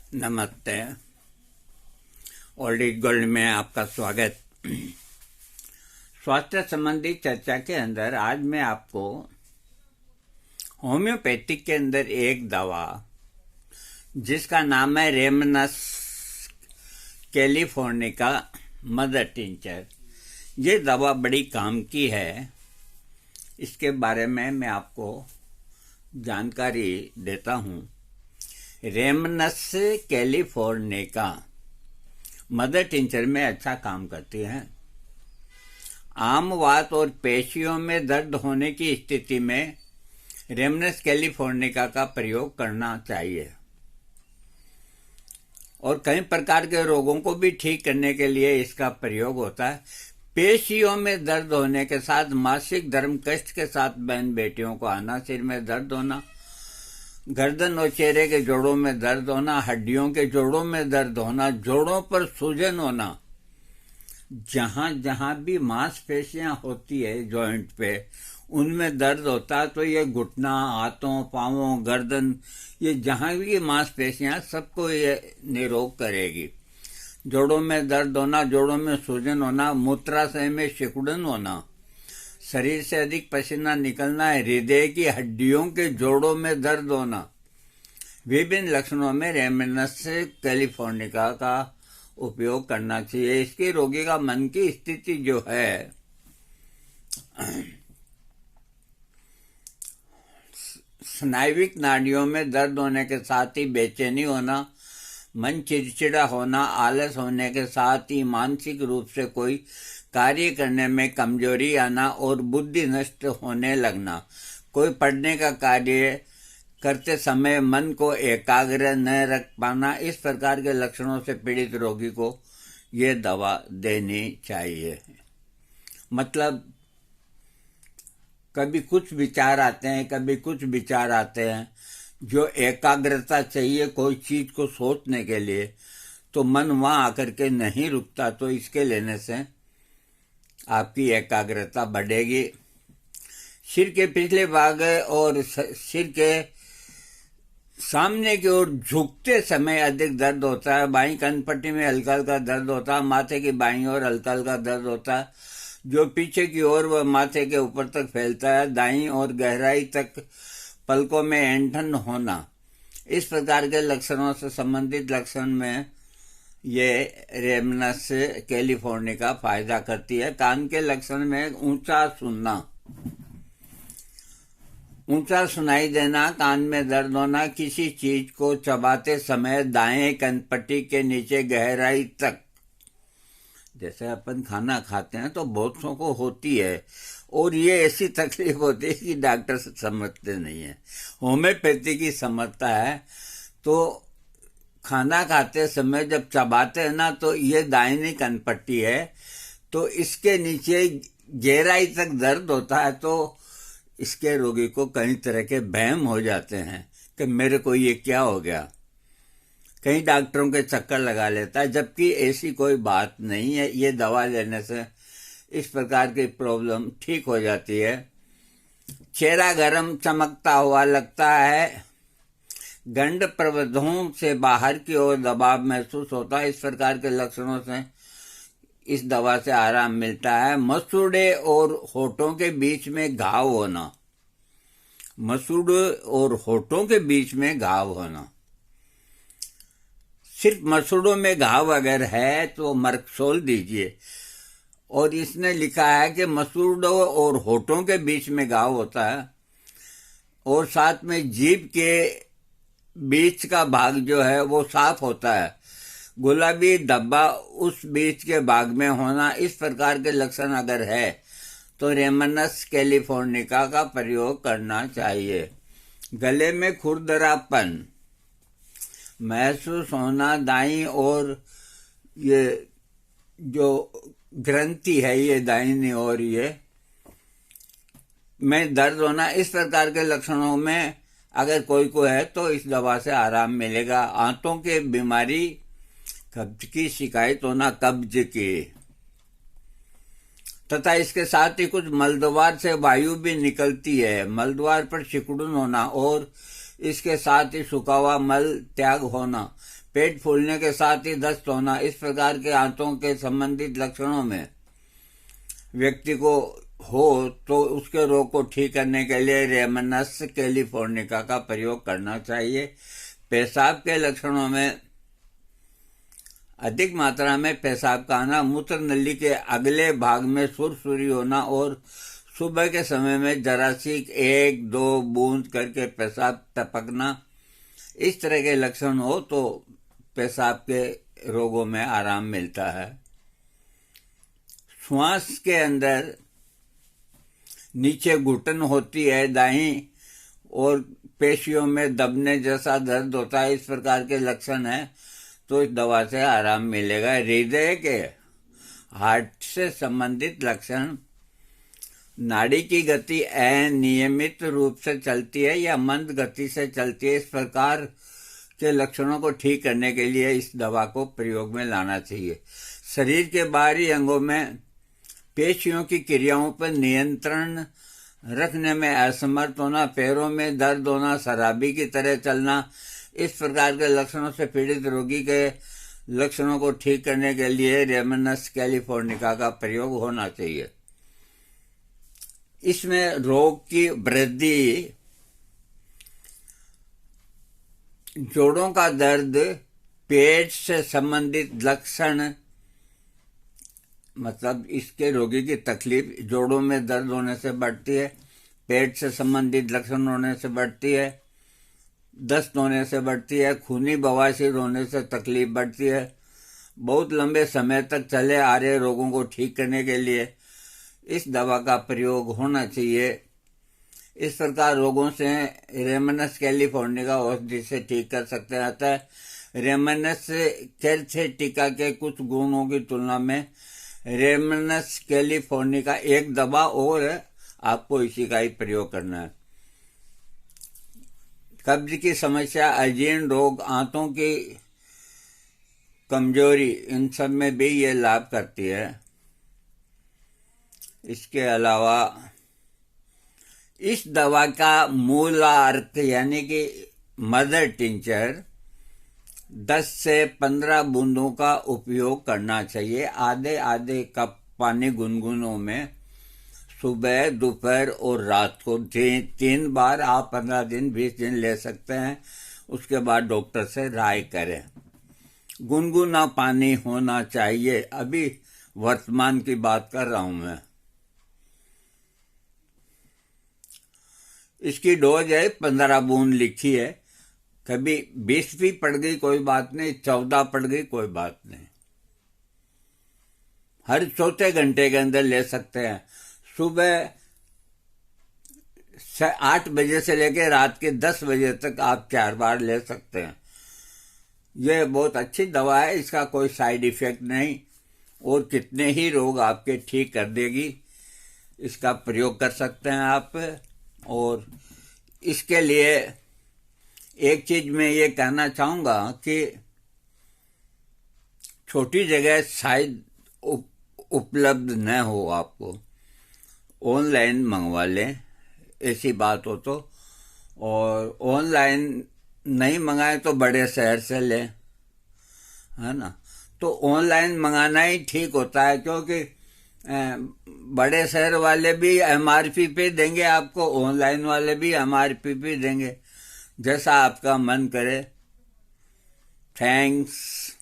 नमस्ते। Old is gold में आपका स्वागत। स्वास्थ्य संबंधी चर्चा के अंदर आज मैं आपको होम्योपैथिक के अंदर एक दवा जिसका नाम है रेमनस कैलिफोर्निका मदर टिंचर, ये दवा बड़ी काम की है। इसके बारे में मैं आपको जानकारी देता हूँ। रेमनस कैलिफोर्निका मदर टिंचर में अच्छा काम करती है। आम वात और पेशियों में दर्द होने की स्थिति में रेमनस कैलिफोर्निका का प्रयोग करना चाहिए और कई प्रकार के रोगों को भी ठीक करने के लिए इसका प्रयोग होता है। पेशियों में दर्द होने के साथ मासिक धर्म कष्ट के साथ बहन बेटियों को आना, सिर में दर्द होना, गर्दन और चेहरे के जोड़ों में दर्द होना, हड्डियों के जोड़ों में दर्द होना, जोड़ों पर सूजन होना, जहां जहां भी मांसपेशियां होती है जॉइंट पे उनमें दर्द होता है। तो ये घुटना, हाथों, पांवों, गर्दन, ये जहां भी मांसपेशियां सबको ये निरोग करेगी। जोड़ों में दर्द होना, जोड़ों में सूजन होना, मूत्राशय में सिकुड़न होना, शरीर से अधिक पसीना निकलना, हृदय की हड्डियों के जोड़ों में दर्द होना, विभिन्न लक्षणों में रेमनस कैलिफोर्निका का उपयोग करना चाहिए। इसके रोगी का मन की स्थिति जो है स्नायुविक नाड़ियों में दर्द होने के साथ ही बेचैनी होना, मन चिड़चिड़ा होना, आलस होने के साथ ही मानसिक रूप से कोई कार्य करने में कमजोरी आना और बुद्धि नष्ट होने लगना, कोई पढ़ने का कार्य करते समय मन को एकाग्र न रख पाना, इस प्रकार के लक्षणों से पीड़ित रोगी को ये दवा देनी चाहिए। मतलब कभी कुछ विचार आते हैं, कभी कुछ विचार आते हैं, जो एकाग्रता चाहिए कोई चीज को सोचने के लिए, तो मन वहां आकर के नहीं रुकता। तो इसके लेने से आपकी एकाग्रता बढ़ेगी। सिर के पिछले भाग और सिर के सामने की ओर झुकते समय अधिक दर्द होता है। बाईं कनपट्टी में हल्का हल्का दर्द होता है। माथे की बाईं ओर हल्का हल्का दर्द होता है, जो पीछे की ओर व माथे के ऊपर तक फैलता है। दाईं और गहराई तक पलकों में ऐंठन होना, इस प्रकार के लक्षणों से संबंधित लक्षण में ये रेमनस कैलिफोर्निका फायदा करती है। कान के लक्षण में ऊंचा सुनना, ऊंचा सुनाई देना, कान में दर्द होना, किसी चीज को चबाते समय दाएं कनपट्टी के नीचे गहराई तक, जैसे अपन खाना खाते हैं तो बहुतों को होती है और ये ऐसी तकलीफ होती है कि डॉक्टर समझते नहीं है। होम्योपैथी की समझता है। तो खाना खाते समय जब चबाते हैं ना, तो ये दाहिनी कनपट्टी है, तो इसके नीचे गहराई तक दर्द होता है। तो इसके रोगी को कई तरह के वहम हो जाते हैं कि मेरे को ये क्या हो गया, कई डॉक्टरों के चक्कर लगा लेता है, जबकि ऐसी कोई बात नहीं है। ये दवा लेने से इस प्रकार की प्रॉब्लम ठीक हो जाती है। चेहरा गर्म चमकता हुआ लगता है, गंड प्रवधों से बाहर की ओर दबाव महसूस होता है, इस प्रकार के लक्षणों से इस दवा से आराम मिलता है। मसूड़े और होठों के बीच में घाव होना, मसूड़े और होठों के बीच में घाव होना, सिर्फ मसूड़ों में घाव अगर है तो मर्कसोल दीजिए। और इसने लिखा है कि मसूड़ों और होठों के बीच में घाव होता है और साथ में जीभ के बीच का भाग जो है वो साफ होता है, गुलाबी धब्बा उस बीच के भाग में होना, इस प्रकार के लक्षण अगर है तो रेमनस कैलिफोर्निका का प्रयोग करना चाहिए। गले में खुरदरापन महसूस होना, दाईं और ये जो ग्रंथि है ये दाहिनी और ये में दर्द होना, इस प्रकार के लक्षणों में अगर कोई को है तो इस दवा से आराम मिलेगा। आंतों की बीमारी, कब्ज की शिकायत होना, कब्ज की, तथा इसके साथ ही कुछ मलद्वार से वायु भी निकलती है, मलद्वार पर सिकुड़न होना और इसके साथ ही सूखा हुआ मल त्याग होना, पेट फूलने के साथ ही दस्त होना, इस प्रकार के आंतों के संबंधित लक्षणों में व्यक्ति को हो तो उसके रोग को ठीक करने के लिए रेमनस कैलिफोर्निका का प्रयोग करना चाहिए। पेशाब के लक्षणों में अधिक मात्रा में पेशाब का आना, मूत्र नली के अगले भाग में सुरसुरी होना और सुबह के समय में जरा सी 1-2 बूंद करके पेशाब टपकना, इस तरह के लक्षण हो तो पेशाब के रोगों में आराम मिलता है। श्वास के अंदर नीचे घुटन होती है, दाईं और पेशियों में दबने जैसा दर्द होता है, इस प्रकार के लक्षण है तो इस दवा से आराम मिलेगा। हृदय के हार्ट से संबंधित लक्षण, नाड़ी की गति अनियमित रूप से चलती है या मंद गति से चलती है, इस प्रकार के लक्षणों को ठीक करने के लिए इस दवा को प्रयोग में लाना चाहिए। शरीर के बाहरी अंगों में पेशियों की क्रियाओं पर नियंत्रण रखने में असमर्थ होना, पैरों में दर्द होना, शराबी की तरह चलना, इस प्रकार के लक्षणों से पीड़ित रोगी के लक्षणों को ठीक करने के लिए रेमनस कैलिफोर्निका का प्रयोग होना चाहिए। इसमें रोग की वृद्धि, जोड़ों का दर्द, पेट से संबंधित लक्षण, मतलब इसके रोगी की तकलीफ जोड़ों में दर्द होने से बढ़ती है, पेट से संबंधित लक्षण होने से बढ़ती है, दस्त होने से बढ़ती है, खूनी बवासीर होने से तकलीफ बढ़ती है। बहुत लंबे समय तक चले आ रहे रोगों को ठीक करने के लिए इस दवा का प्रयोग होना चाहिए। इस प्रकार रोगों से रेमनस कैलिफोर्निका औषधि से ठीक कर सकते हैं। अतः रेमनस कैल्सेटिका के कुछ गुणों की तुलना में रेमनस कैलिफोर्निका एक दवा और है, आपको इसी का ही प्रयोग करना है। कब्ज की समस्या, अजीर्ण रोग, आंतों की कमजोरी, इन सब में भी ये लाभ करती है। इसके अलावा इस दवा का मूलार्क यानी कि मदर टिंचर 10 से 15 बूंदों का उपयोग करना चाहिए। आधे आधे कप पानी गुनगुनों में सुबह, दोपहर और रात को 3 बार आप 15 दिन 20 दिन ले सकते हैं। उसके बाद डॉक्टर से राय करें। गुनगुना पानी होना चाहिए। अभी वर्तमान की बात कर रहा हूं मैं। इसकी डोज है 15 बूंद लिखी है, कभी 20 भी पड़ गई कोई बात नहीं, 14 पड़ गई कोई बात नहीं। हर चौथे घंटे के अंदर ले सकते हैं। सुबह 8 बजे से लेकर रात के 10 बजे तक आप 4 बार ले सकते हैं। यह बहुत अच्छी दवा है, इसका कोई साइड इफेक्ट नहीं और कितने ही रोग आपके ठीक कर देगी। इसका प्रयोग कर सकते हैं आप। और इसके लिए एक चीज मैं ये कहना चाहूँगा कि छोटी जगह शायद उपलब्ध न हो, आपको ऑनलाइन मंगवा लें, ऐसी बात हो तो। और ऑनलाइन नहीं मंगाए तो बड़े शहर से लें, है ना। तो ऑनलाइन मंगाना ही ठीक होता है, क्योंकि बड़े शहर वाले भी MRP पे देंगे आपको, ऑनलाइन वाले भी MRP पे देंगे, जैसा आपका मन करे। थैंक्स।